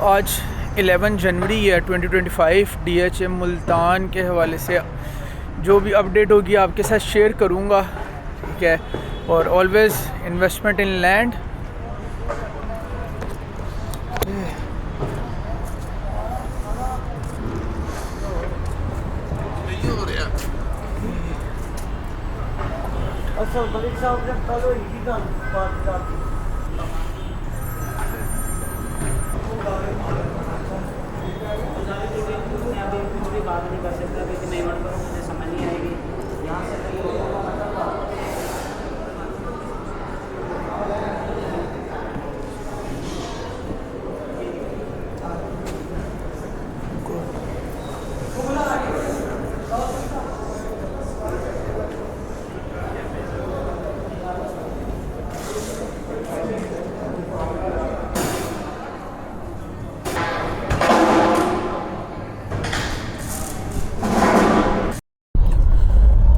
आज 11 जनवरी है 2025। DHA मुल्तान के हवाले से जो भी अपडेट होगी आपके साथ शेयर करूँगा, ठीक है। और ऑलवेज़ इन्वेस्टमेंट इन लैंड। बात नहीं कर सकता क्योंकि मैं वर्ड करूँ मुझे समझ नहीं आएगी यहाँ से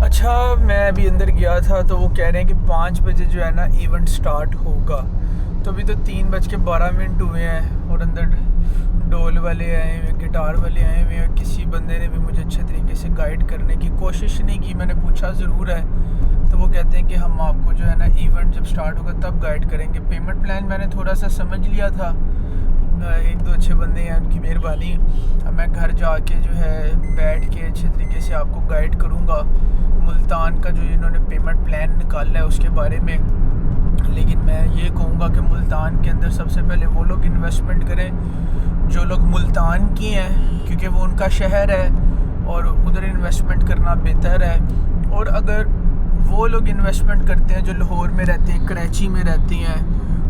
अच्छा, मैं अभी अंदर गया था तो वो कह रहे हैं कि 5 बजे जो है ना इवेंट स्टार्ट होगा। तो अभी तो 3:12 हुए हैं और अंदर ढोल वाले आए हुए, गिटार वाले आए हुए हैं। किसी बंदे ने भी मुझे अच्छे तरीके से गाइड करने की कोशिश नहीं की। मैंने पूछा ज़रूर है तो वो कहते हैं कि हम आपको जो है ना इवेंट जब स्टार्ट होगा तब गाइड करेंगे। पेमेंट प्लान मैंने थोड़ा सा समझ लिया था, एक दो अच्छे बंदे हैं, उनकी मेहरबानी। अब मैं घर जाके जो है बैठ के अच्छे तरीके से आपको गाइड करूँगा मुल्तान का जो इन्होंने पेमेंट प्लान निकाला है उसके बारे में। लेकिन मैं ये कहूँगा कि मुल्तान के अंदर सबसे पहले वो लोग इन्वेस्टमेंट करें जो लोग मुल्तान की हैं, क्योंकि वो उनका शहर है और उधर इन्वेस्टमेंट करना बेहतर है। और अगर वो लोग इन्वेस्टमेंट करते हैं जो लाहौर में रहते हैं, कराची में रहती हैं,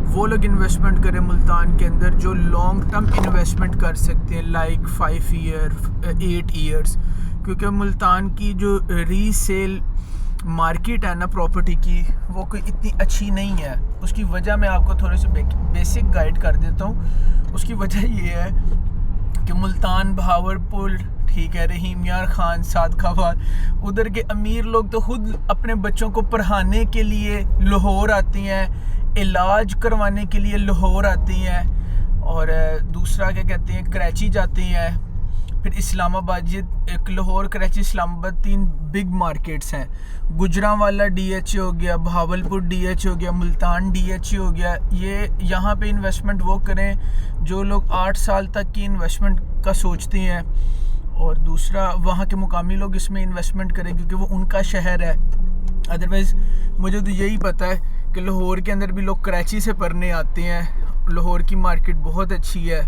वो लोग इन्वेस्टमेंट करें मुल्तान के अंदर जो लॉन्ग टर्म इन्वेस्टमेंट कर सकते हैं, लाइक 5 ईयर 8 ईयर्स। क्योंकि मुल्तान की जो रीसेल मार्केट है ना प्रॉपर्टी की, वो कोई इतनी अच्छी नहीं है। उसकी वजह मैं आपको थोड़े से बेसिक गाइड कर देता हूँ। उसकी वजह ये है कि मुल्तान, बहावलपुर, ठीक है, रहीम यार खान, सादकाबाद, उधर के अमीर लोग तो खुद अपने बच्चों को पढ़ाने के लिए लाहौर आती हैं, इलाज करवाने के लिए लाहौर आती हैं, और दूसरा क्या कहते हैं कराची जाती हैं, फिर इस्लामाबाद। ये एक लाहौर, कराची, इस्लामाबाद 3 बिग मार्केट्स हैं। गुजरांवाला DHA हो गया, बहावलपुर DHA हो गया, मुल्तान DHA हो गया। ये यहाँ पे इन्वेस्टमेंट वो करें जो लोग 8 साल तक की इन्वेस्टमेंट का सोचते हैं, और दूसरा वहाँ के मुकामी लोग इसमें इन्वेस्टमेंट करें क्योंकि वो उनका शहर है। अदरवाइज़ मुझे तो यही पता है कि लाहौर के अंदर भी लोग कराची से पढ़ने आते हैं। लाहौर की मार्केट बहुत अच्छी है।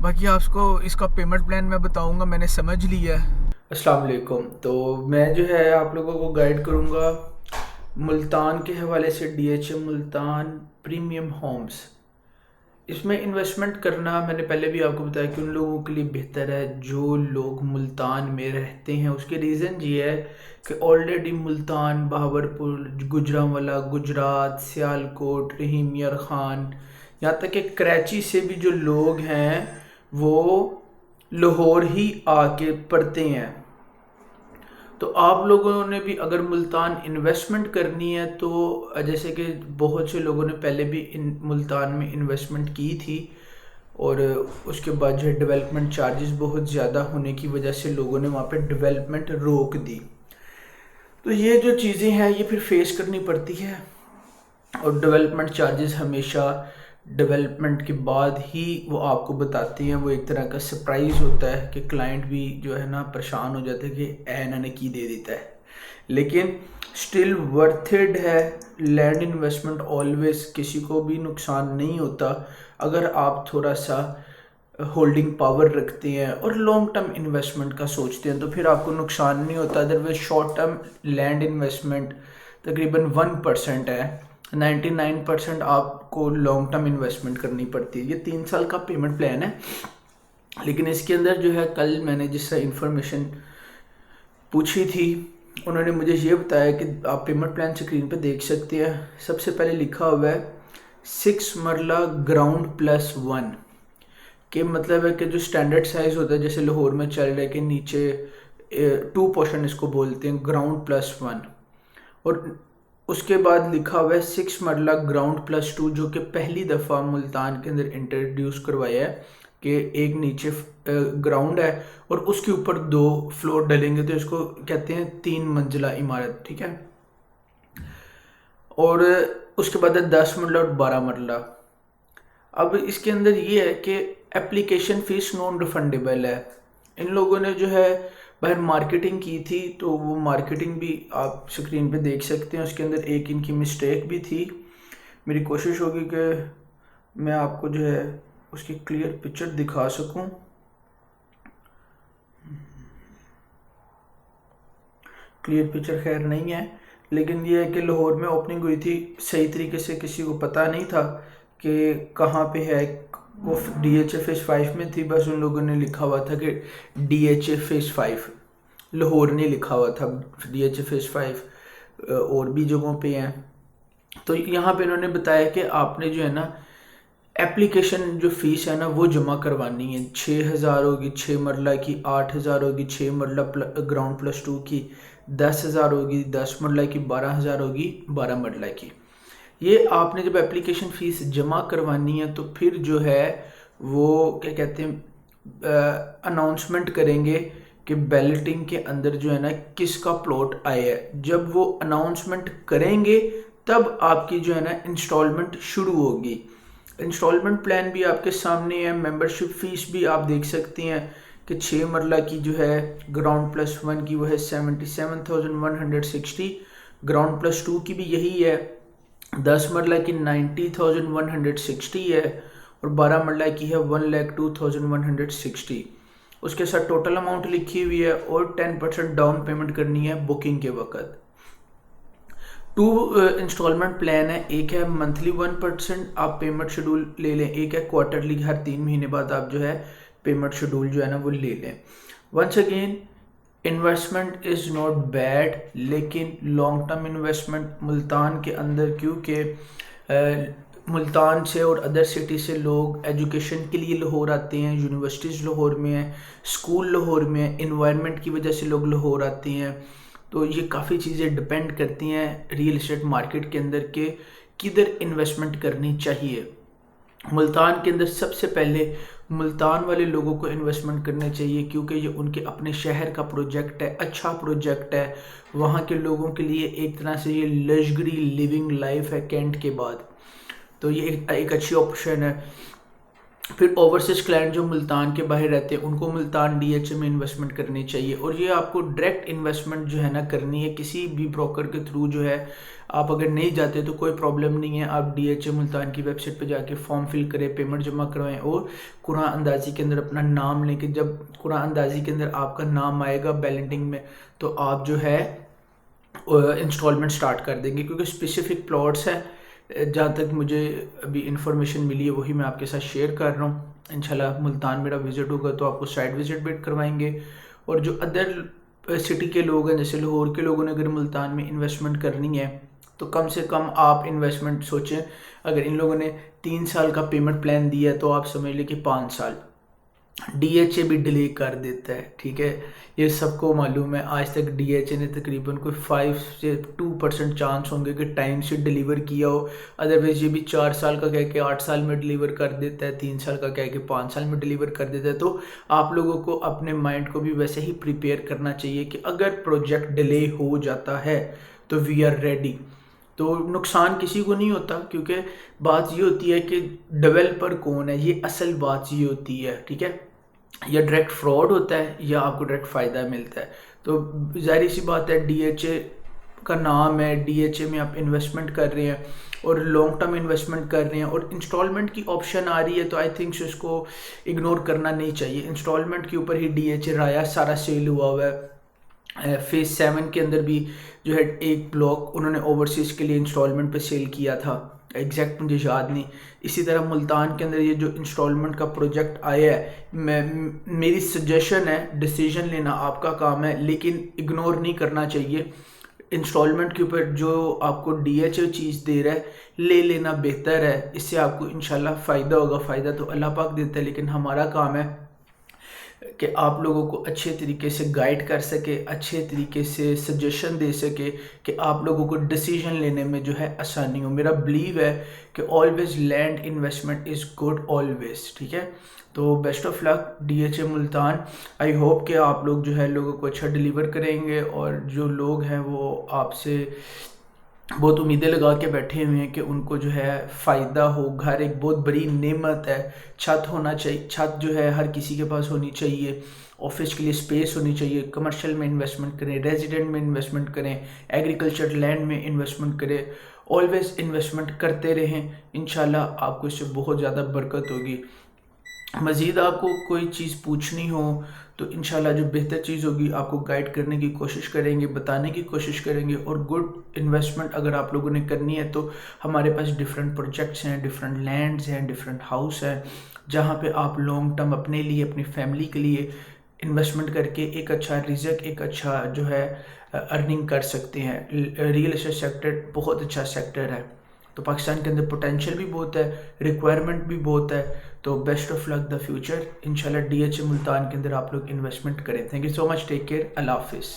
बाकी आपको इसका पेमेंट प्लान मैं बताऊंगा, मैंने समझ लिया है। अस्सलाम वालेकुम। तो मैं जो है आप लोगों को गाइड करूंगा मुल्तान के हवाले से DHA मुल्तान प्रीमियम होम्स। इसमें इन्वेस्टमेंट करना मैंने पहले भी आपको बताया कि उन लोगों के लिए बेहतर है जो लोग मुल्तान में रहते हैं। उसके रीज़न ये है कि ऑलरेडी मुल्तान, बहावलपुर, गुजरांवाला, गुजरात, सियालकोट, रहीम यार खान, यहाँ तक कि कराची से भी जो लोग हैं वो लाहौर ही आके पढ़ते हैं। तो आप लोगों ने भी अगर मुल्तान इन्वेस्टमेंट करनी है तो जैसे कि बहुत से लोगों ने पहले भी मुल्तान में इन्वेस्टमेंट की थी, और उसके बाद जो है डेवलपमेंट चार्जेस बहुत ज़्यादा होने की वजह से लोगों ने वहाँ पे डेवलपमेंट रोक दी। तो ये जो चीज़ें हैं ये फिर फेस करनी पड़ती है, और डेवलपमेंट चार्जेस हमेशा डेवलपमेंट के बाद ही वो आपको बताते हैं। वो एक तरह का सरप्राइज़ होता है कि क्लाइंट भी जो है ना परेशान हो जाते हैं कि इन्होंने की दे देता है, लेकिन स्टिल वर्थ इट है। लैंड इन्वेस्टमेंट ऑलवेज किसी को भी नुकसान नहीं होता अगर आप थोड़ा सा होल्डिंग पावर रखते हैं और लॉन्ग टर्म इन्वेस्टमेंट का सोचते हैं तो फिर आपको नुकसान नहीं होता। Otherwise short term land investment तकरीबन 1% है, 99% आपको लॉन्ग टर्म इन्वेस्टमेंट करनी पड़ती है। ये 3 साल का पेमेंट प्लान है, लेकिन इसके अंदर जो है कल मैंने जिससे इंफॉर्मेशन पूछी थी उन्होंने मुझे ये बताया कि आप पेमेंट प्लान स्क्रीन पे देख सकते हैं। सबसे पहले लिखा हुआ है 6 मरला ग्राउंड +1 के मतलब है कि जो स्टैंडर्ड साइज़ होता है जैसे लाहौर में चल रहा है कि नीचे 2 पोर्शन इसको बोलते हैं, ग्राउंड +1, और उसके बाद लिखा हुआ है 6 मरला ग्राउंड +2 जो कि पहली दफ़ा मुल्तान के अंदर इंट्रोड्यूस करवाया है कि एक नीचे ग्राउंड है और उसके ऊपर 2 फ्लोर डलेंगे, तो इसको कहते हैं 3 मंजिला इमारत, ठीक है। और उसके बाद है 10 मरला और 12 मरला। अब इसके अंदर ये है कि एप्लीकेशन फ़ीस नॉन रिफंडेबल है। इन लोगों ने जो है बाहर मार्केटिंग की थी, तो वो मार्केटिंग भी आप स्क्रीन पे देख सकते हैं। उसके अंदर एक इनकी मिस्टेक भी थी। मेरी कोशिश होगी कि मैं आपको जो है उसकी क्लियर पिक्चर दिखा सकूं। क्लियर पिक्चर खैर नहीं है, लेकिन ये है कि लाहौर में ओपनिंग हुई थी, सही तरीके से किसी को पता नहीं था कि कहाँ पे है। वो DHA फेज़ 5 में थी, बस उन लोगों ने लिखा हुआ था कि DHA फेज़ 5, लाहौर नहीं लिखा हुआ था। DHA फेज़ 5 और भी जगहों पे हैं। तो यहाँ पे इन्होंने बताया कि आपने जो है ना एप्लीकेशन जो फ़ीस है ना वो जमा करवानी है। 6,000 होगी 6 मरला की, 8,000 होगी 6 मरला ग्राउंड +2 की, 10,000 होगी 10 मरला की, 12,000 होगी 12 मरला की। ये आपने जब एप्लीकेशन फ़ीस जमा करवानी है तो फिर जो है वो क्या कहते हैं अनाउंसमेंट करेंगे कि बैलेटिंग के अंदर जो है ना किसका प्लॉट आया है। जब वो अनाउंसमेंट करेंगे तब आपकी जो है ना इंस्टॉलमेंट शुरू होगी। इंस्टॉलमेंट प्लान भी आपके सामने है, मेंबरशिप फ़ीस भी आप देख सकते हैं कि 6 मरला की जो है ग्राउंड +1 की वो है 77,160, ग्राउंड +2 की भी यही है, 10 मरला की 90,160 है और 12 मरला की है 1,02,160। उसके साथ टोटल अमाउंट लिखी हुई है और 10% डाउन पेमेंट करनी है बुकिंग के वक्त। 2 इंस्टॉलमेंट प्लान है, एक है मंथली 1% आप पेमेंट शेड्यूल ले लें, एक है क्वार्टरली हर 3 महीने बाद आप जो है पेमेंट शेड्यूल जो है ना वो ले लें। Once again investment is not bad, लेकिन लॉन्ग टर्म इन्वेस्टमेंट मुल्तान के अंदर, क्योंकि मुल्तान से और अदर सिटी से लोग एजुकेशन के लिए लाहौर आते हैं, यूनिवर्सिटीज़ लाहौर में है, स्कूल लाहौर में है, इन्वायरमेंट की वजह से लोग लाहौर आते हैं। तो ये काफ़ी चीज़ें डिपेंड करती हैं रियल एस्टेट मार्केट के अंदर के किधर इन्वेस्टमेंट करनी चाहिए। मुल्तान के अंदर सबसे पहले मुल्तान वाले लोगों को इन्वेस्टमेंट करना चाहिए, क्योंकि ये उनके अपने शहर का प्रोजेक्ट है, अच्छा प्रोजेक्ट है। वहाँ के लोगों के लिए एक तरह से ये लग्जरी लिविंग लाइफ है कैंट के बाद, तो ये एक अच्छी ऑप्शन है। फिर ओवरसीज क्लाइंट जो मुल्तान के बाहर रहते हैं उनको मुल्तान DHA में इन्वेस्टमेंट करनी चाहिए। और ये आपको डायरेक्ट इन्वेस्टमेंट जो है ना करनी है किसी भी ब्रोकर के थ्रू जो है। आप अगर नहीं जाते तो कोई प्रॉब्लम नहीं है, आप DHA मुल्तान की वेबसाइट पे जाके फॉर्म फिल करें, पेमेंट जमा करवाएं और कुरान अंदाज़ी के अंदर अपना नाम लेके, जब कुरान अंदाज़ी के अंदर आपका नाम आएगा बैलेटिंग में तो आप जो है इंस्टॉलमेंट स्टार्ट कर देंगे। क्योंकि स्पेसिफिक प्लॉट्स हैं, जहाँ तक मुझे अभी इंफॉर्मेशन मिली है वही मैं आपके साथ शेयर कर रहा हूँ। इंशाल्लाह मुल्तान मेरा विज़िट होगा तो आपको साइट विज़िट भी करवाएंगे। और जो अदर सिटी के लोग हैं, जैसे लाहौर के लोगों ने अगर मुल्तान में इन्वेस्टमेंट करनी है तो कम से कम आप इन्वेस्टमेंट सोचें। अगर इन लोगों ने 3 साल का पेमेंट प्लान दिया है तो आप समझ लें कि 5 साल। DHA भी डिले कर देता है, ठीक है, ये सबको मालूम है। आज तक DHA ने तकरीबन कोई 5 से 2% चांस होंगे कि टाइम से डिलीवर किया हो। अदरवाइज़ ये भी 4 साल का कह के 8 साल में डिलीवर कर देता है, 3 साल का कह के 5 साल में डिलीवर कर देता है। तो आप लोगों को अपने माइंड को भी वैसे ही प्रिपेयर करना चाहिए कि अगर प्रोजेक्ट डिले हो जाता है तो वी आर रेडी। तो नुकसान किसी को नहीं होता, क्योंकि बात ये होती है कि डेवलपर कौन है, ये असल बात ये होती है, ठीक है। या डायरेक्ट फ्रॉड होता है या आपको डायरेक्ट फ़ायदा मिलता है। तो जाहिर सी बात है DHA का नाम है, DHA में आप इन्वेस्टमेंट कर रहे हैं और लॉन्ग टर्म इन्वेस्टमेंट कर रहे हैं और इंस्टॉलमेंट की ऑप्शन आ रही है, तो आई थिंक इसको इग्नोर करना नहीं चाहिए। इंस्टॉलमेंट के ऊपर ही DHA राया सारा सेल हुआ है। फेज़ 7 के अंदर भी जो है एक ब्लॉक उन्होंने ओवरसीज़ के लिए इंस्टॉलमेंट पे सेल किया था, एग्जैक्ट मुझे याद नहीं। इसी तरह मुल्तान के अंदर ये जो इंस्टॉलमेंट का प्रोजेक्ट आया है, मेरी सजेशन है, डिसीजन लेना आपका काम है, लेकिन इग्नोर नहीं करना चाहिए। इंस्टॉलमेंट के ऊपर जो आपको DHA चीज़ दे रहा है ले लेना बेहतर है, इससे आपको इंशाल्लाह फ़ायदा होगा। फ़ायदा तो अल्लाह पाक देता है, लेकिन हमारा काम है कि आप लोगों को अच्छे तरीके से गाइड कर सके, अच्छे तरीके से सजेशन दे सके कि आप लोगों को डिसीजन लेने में जो है आसानी हो। मेरा बिलीव है कि always land investment is good always, ठीक है। तो best of luck DHA Multan. I hope कि आप लोग जो है लोगों को अच्छा डिलीवर करेंगे, और जो लोग हैं वो आपसे बहुत उम्मीदें लगा के बैठे हुए हैं कि उनको जो है फ़ायदा हो। घर एक बहुत बड़ी नेमत है, छत होना चाहिए, छत जो है हर किसी के पास होनी चाहिए, ऑफिस के लिए स्पेस होनी चाहिए, कमर्शियल में इन्वेस्टमेंट करें, रेजिडेंट में इन्वेस्टमेंट करें, एग्रीकल्चर लैंड में इन्वेस्टमेंट करें, ऑलवेज इन्वेस्टमेंट करते रहें। इंशाल्लाह आपको इससे बहुत ज़्यादा बरकत होगी। मज़ीद आपको कोई चीज़ पूछनी हो तो इंशाल्लाह जो बेहतर चीज़ होगी आपको गाइड करने की कोशिश करेंगे, बताने की कोशिश करेंगे। और गुड इन्वेस्टमेंट अगर आप लोगों ने करनी है तो हमारे पास डिफरेंट प्रोजेक्ट्स हैं, डिफरेंट लैंड्स हैं, डिफरेंट हाउस हैं, जहाँ पे आप लॉन्ग टर्म अपने लिए, अपनी फैमिली के लिए इन्वेस्टमेंट करके एक अच्छा रिज़्क, एक अच्छा जो है अर्निंग कर सकते हैं। रियल एस्टेट सेक्टर बहुत अच्छा सेक्टर है, तो पाकिस्तान के अंदर पोटेंशियल भी बहुत है, रिक्वायरमेंट भी बहुत है। तो best of luck the future. इंशाल्लाह DHA मुल्तान के अंदर आप लोग इन्वेस्टमेंट करें। Thank you so much, take care, अल्लाह हाफिज़।